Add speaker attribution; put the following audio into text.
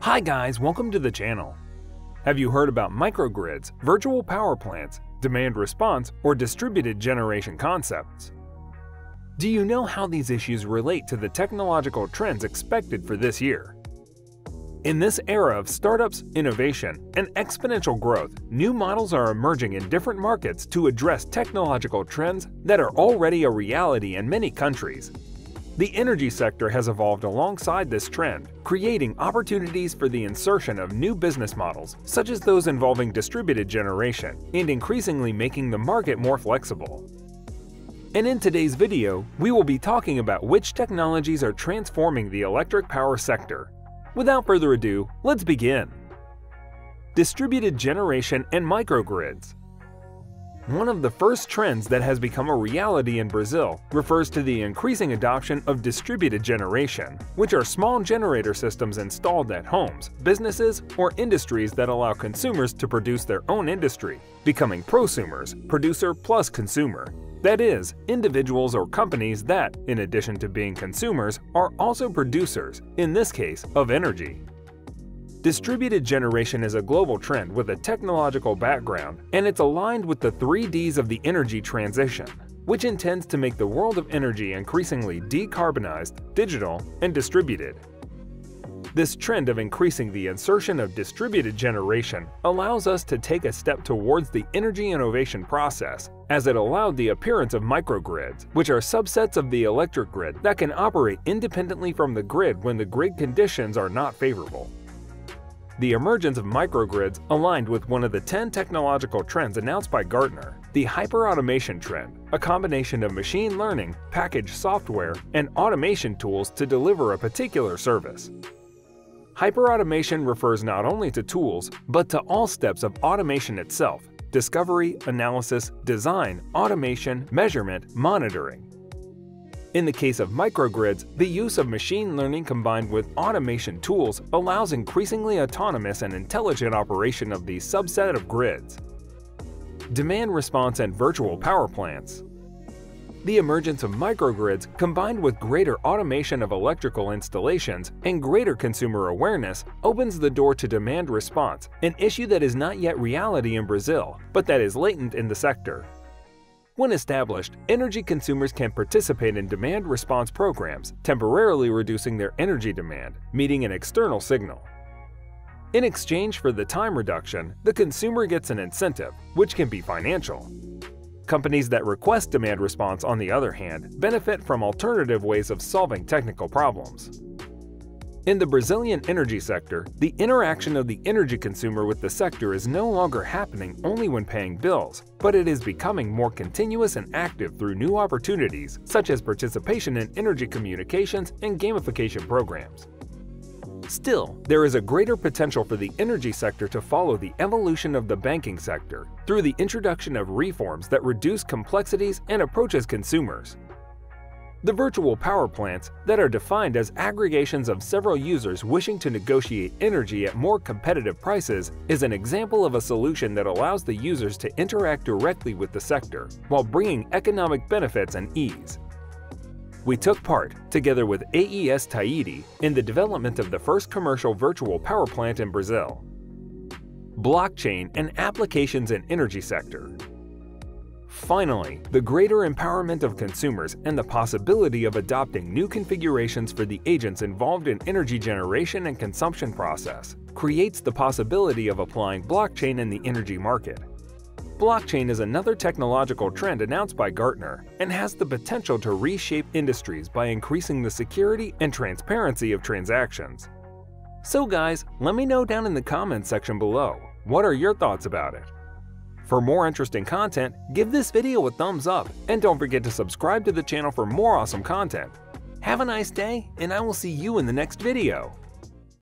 Speaker 1: Hi guys, welcome to the channel. Have you heard about microgrids, virtual power plants, demand response, or distributed generation concepts? Do you know how these issues relate to the technological trends expected for this year? In this era of startups, innovation, and exponential growth, new models are emerging in different markets to address technological trends that are already a reality in many countries. The energy sector has evolved alongside this trend, creating opportunities for the insertion of new business models, such as those involving distributed generation, and increasingly making the market more flexible. And in today's video, we will be talking about which technologies are transforming the electric power sector. Without further ado, let's begin. Distributed generation and microgrids. One of the first trends that has become a reality in Brazil refers to the increasing adoption of distributed generation, which are small generator systems installed at homes, businesses, or industries that allow consumers to produce their own industry, becoming prosumers, producer plus consumer. That is, individuals or companies that, in addition to being consumers, are also producers, in this case, of energy. Distributed generation is a global trend with a technological background, and it's aligned with the 3 Ds of the energy transition, which intends to make the world of energy increasingly decarbonized, digital, and distributed. This trend of increasing the insertion of distributed generation allows us to take a step towards the energy innovation process, as it allowed the appearance of microgrids, which are subsets of the electric grid that can operate independently from the grid when the grid conditions are not favorable. The emergence of microgrids aligned with one of the 10 technological trends announced by Gartner, the hyperautomation trend, a combination of machine learning, packaged software, and automation tools to deliver a particular service. Hyperautomation refers not only to tools, but to all steps of automation itself: discovery, analysis, design, automation, measurement, monitoring. In the case of microgrids, the use of machine learning combined with automation tools allows increasingly autonomous and intelligent operation of the subset of grids. Demand response and virtual power plants. The emergence of microgrids combined with greater automation of electrical installations and greater consumer awareness opens the door to demand response, an issue that is not yet reality in Brazil, but that is latent in the sector. When established, energy consumers can participate in demand response programs, temporarily reducing their energy demand, meeting an external signal. In exchange for the time reduction, the consumer gets an incentive, which can be financial. Companies that request demand response, on the other hand, benefit from alternative ways of solving technical problems. In the Brazilian energy sector, the interaction of the energy consumer with the sector is no longer happening only when paying bills, but it is becoming more continuous and active through new opportunities, such as participation in energy communications and gamification programs. Still, there is a greater potential for the energy sector to follow the evolution of the banking sector through the introduction of reforms that reduce complexities and approaches consumers. The virtual power plants, that are defined as aggregations of several users wishing to negotiate energy at more competitive prices, is an example of a solution that allows the users to interact directly with the sector while bringing economic benefits and ease. We took part, together with AES Tahiti, in the development of the first commercial virtual power plant in Brazil. Blockchain and applications in energy sector. Finally, the greater empowerment of consumers and the possibility of adopting new configurations for the agents involved in energy generation and consumption process creates the possibility of applying blockchain in the energy market. Blockchain is another technological trend announced by Gartner and has the potential to reshape industries by increasing the security and transparency of transactions. So guys, let me know down in the comments section below, what are your thoughts about it? For more interesting content, give this video a thumbs up and don't forget to subscribe to the channel for more awesome content. Have a nice day, and I will see you in the next video.